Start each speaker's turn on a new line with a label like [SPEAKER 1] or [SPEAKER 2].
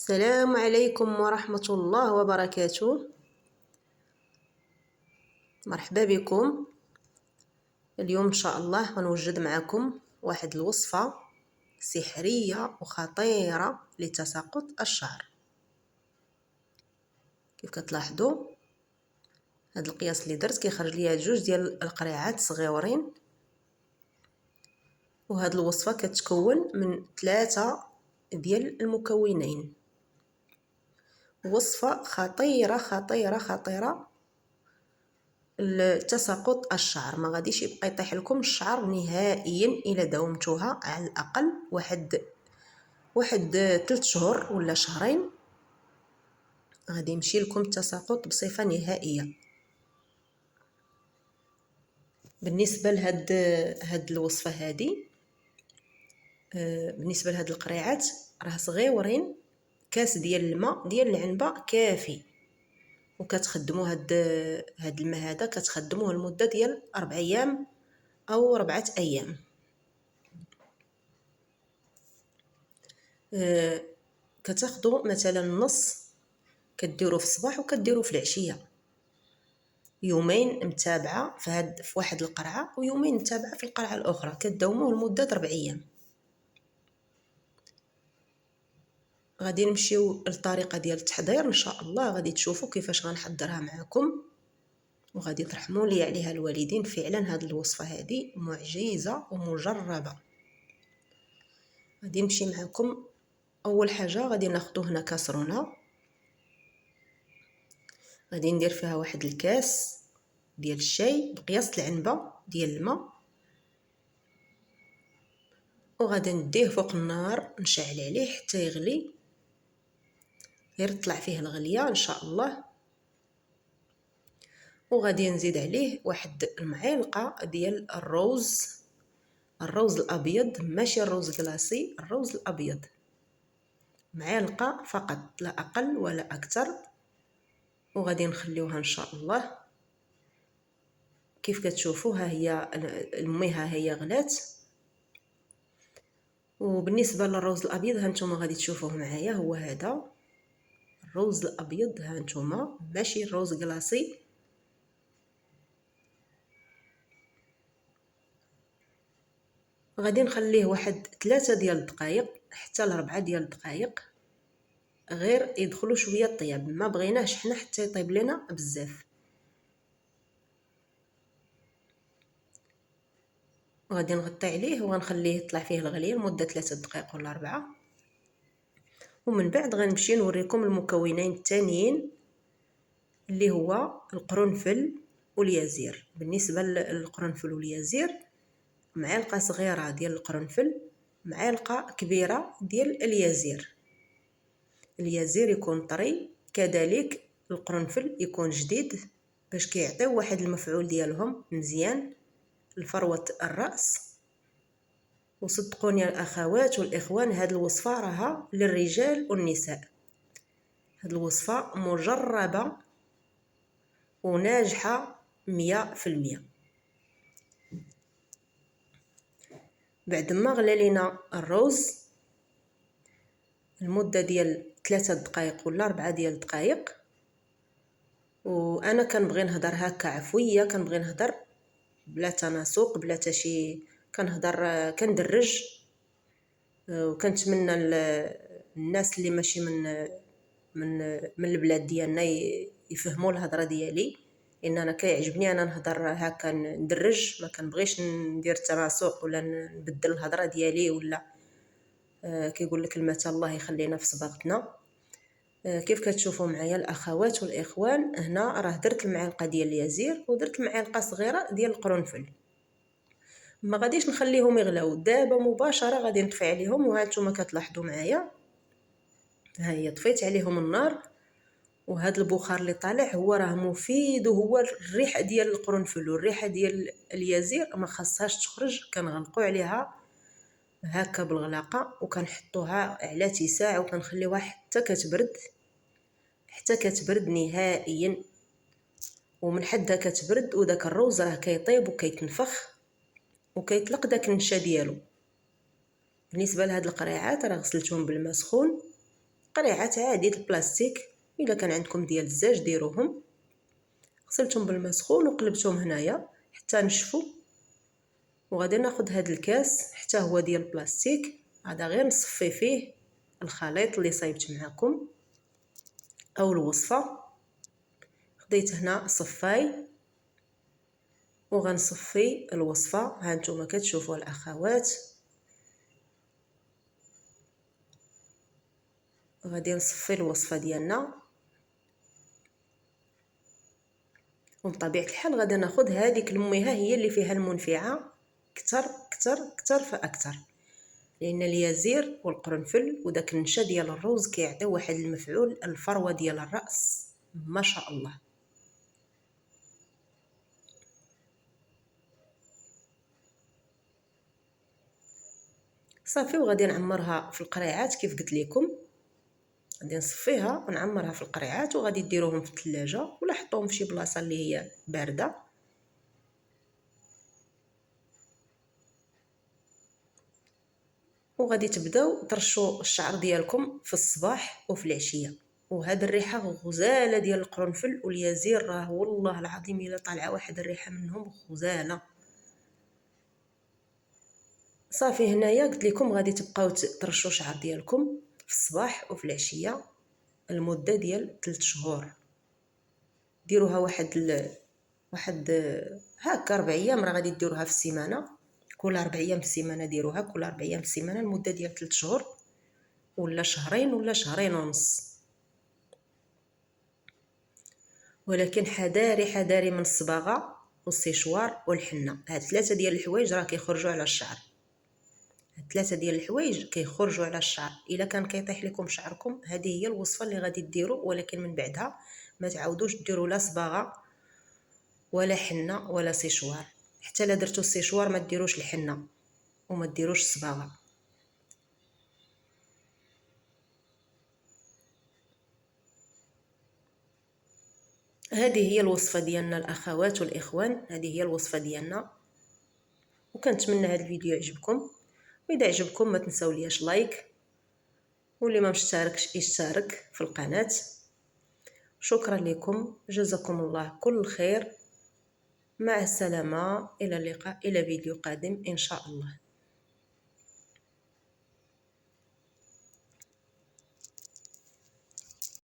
[SPEAKER 1] السلام عليكم ورحمة الله وبركاته. مرحبا بكم. اليوم إن شاء الله غنوجد معكم واحد الوصفة سحرية وخطيرة لتساقط الشعر. كيف كتلاحظوا هاد القياس اللي درت كيخرج ليا جوج ديال القريعات صغيورين، وهاد الوصفة كتكون من 3 ديال المكونين. وصفة خطيرة خطيرة خطيرة لتساقط الشعر، ما غاديش يبقى يطيح لكم الشعر نهائيا الا داومتوها على الاقل واحد 3 شهور ولا شهرين، غادي يمشي لكم التساقط بصفة نهائية. بالنسبة لهاد الوصفة هادي، بالنسبة لهاد القريعات راه صغيورين، كاس ديال الماء ديال العنبة كافي، وكتخدموا هاد الماء هذا كتخدموه لمده ديال 4 ايام او 4 ايام. كتاخذوا مثلا نص كديروا في الصباح وكديروا في العشيه، يومين متابعه في واحد القرعه ويومين متابعه في القرعه الاخرى، كداوموه لمده 4 ايام. غادي نمشيو للطريقه ديال التحضير ان شاء الله، غادي تشوفوا كيفاش غنحضرها معكم وغادي ترحموا لي عليها الوالدين. فعلا هذه الوصفه هذه معجزه ومجربه. غادي نمشي معكم. اول حاجه غادي ناخذ هنا كاسرونه، غادي ندير فيها واحد الكاس ديال الشاي بقياس العنبه ديال الماء، وغادي نديه فوق النار نشعل عليه حتى يغلي، غير طلع فيه الغليه ان شاء الله. وغادي نزيد عليه واحد المعلقه ديال الروز الابيض، ماشي الروز كلاصي، الروز الابيض، معلقه فقط لا اقل ولا اكثر. وغادي نخليوها ان شاء الله. كيف كتشوفوا ها هي الميها هي غلات. وبالنسبه للروز الابيض هانتوما غادي تشوفوه معايا، هو هذا الروز الابيض هانتوما، ماشي الروز كلاصي. غادي نخليه واحد 3 ديال الدقائق حتى ل4 ديال الدقائق، غير يدخلوا شويه الطياب، ما بغيناش حنا حتى يطيب لنا بزاف. وغادي نغطي عليه وغنخليه يطلع فيه الغليه لمده 3 دقائق ولا 4. ومن بعد غنمشي نوريكم المكونين الثانيين اللي هو القرنفل واليازير. بالنسبه للقرنفل واليازير، معلقه صغيره ديال القرنفل، معلقه كبيره ديال اليازير. اليازير يكون طري، كذلك القرنفل يكون جديد، باش كيعطيو واحد المفعول ديالهم مزيان لفروه الراس. وصدقوني الاخوات والاخوان، هذه الوصفه راها للرجال والنساء. هذه الوصفه مجربه وناجحه 100%. بعد ما غلى لينا الروز المده ديال 3 دقائق ولا 4 ديال الدقائق، وانا كنبغي نهضر هكا عفويه، كنبغي نهضر بلا تناسق بلا حتى شي، كنهضر كندرج. وكنتمنى الناس اللي ماشي من البلاد ديالنا يفهموا الهضره ديالي، لان انا كيعجبني انا نهضر هكا ندرج، ما كنبغيش ندير تناسق ولا نبدل الهضره ديالي ولا كيقول لك المثل الله يخلينا في صباغتنا. كيف كتشوفوا معايا الاخوات والاخوان، هنا راه درت المعلقه ديال اليازير ودرت معلقه صغيره ديال القرنفل. ما غاديش نخليهم يغلاو، دابا مباشره غادي نطفي عليهم. وهانتوما كتلاحظوا معايا ها هي طفيت عليهم النار، وهذا البخار اللي طالع هو راه مفيد، وهو الريحه ديال القرنفل والريحه ديال اليازير ما خاصهاش تخرج. كنغلقوا عليها هكا بالغلاقه وكنحطوها على اتساع وكنخليوها حتى كتبرد نهائيا. ومن حدها كتبرد وداك الروز راه كيطيب وكيتنفخ وكيطلق داك النشا ديالو. بالنسبه لهاد القريعات راه غسلتهم بالماء سخون قريعات عادي البلاستيك، الا كان عندكم ديال الزاج ديروهم، غسلتهم بالماء سخون وقلبتهم هنايا حتى نشفوا. وغادي ناخذ هذا الكاس حتى هو ديال البلاستيك، هذا غير نصفي فيه الخليط اللي صايبت معكم او الوصفه. خديت هنا صفاي وغنصفي الوصفه، ها نتوما كتشوفوا الاخوات. غادي نصفي الوصفه ديالنا، وبطبيعه الحال غادي ناخذ هذيك المياه هي اللي فيها المنفعه كتر كتر كتر فاكثر، لان اليازير والقرنفل وداك النشا ديال الروز كيعطيو واحد المفعول الفروه ديال الراس ما شاء الله. صافي، وغادي نعمرها في القريعات كيف قلت لكم. غادي نصفيها ونعمرها في القريعات، وغادي ديروهم في الثلاجه ولا حطوهم في شي بلاصه اللي هي بارده. وغادي تبداو ترشوا الشعر ديالكم في الصباح وفي العشيه. وهذا الريحه غزاله ديال القرنفل واليازير، راه والله العظيم الا طالعه واحد الريحه منهم غزاله. صافي، هنايا قلت لكم غادي تبقاو ترشوا الشعر ديالكم في الصباح وفي العشيه المده ديال 3 شهور. ديروها واحد هكا 4 ايام، راه غادي ديروها في السيمانه، كل 4 ايام في السيمانه ديروها، كل 4 ايام في السيمانه المده ديال 3 شهور ولا شهرين ولا شهرين ونص. ولكن حذاري من الصباغه والسيشوار والحنه، هاد 3 ديال الحوايج راه كيخرجوا على الشعر. هاد 3 ديال الحوايج كيخرجوا على الشعر. الا كان كيطيح لكم شعركم، هذه هي الوصفه اللي غادي ديروا، ولكن من بعدها ما تعاودوش ديروا لا صباغه ولا حنه ولا سيشوار. حتى لا درتو السيشوار ما ديروش الحنه وما ديروش الصباغه. هذه هي الوصفه ديالنا الاخوات والاخوان، هذه هي الوصفه ديالنا، وكنتمنى هذا الفيديو يعجبكم. واذا عجبكم ما تنساو لياش لايك، واللي ما مشتركش يشترك في القناه. شكرا لكم، جزاكم الله كل خير. مع السلامه، الى اللقاء، الى فيديو قادم ان شاء الله.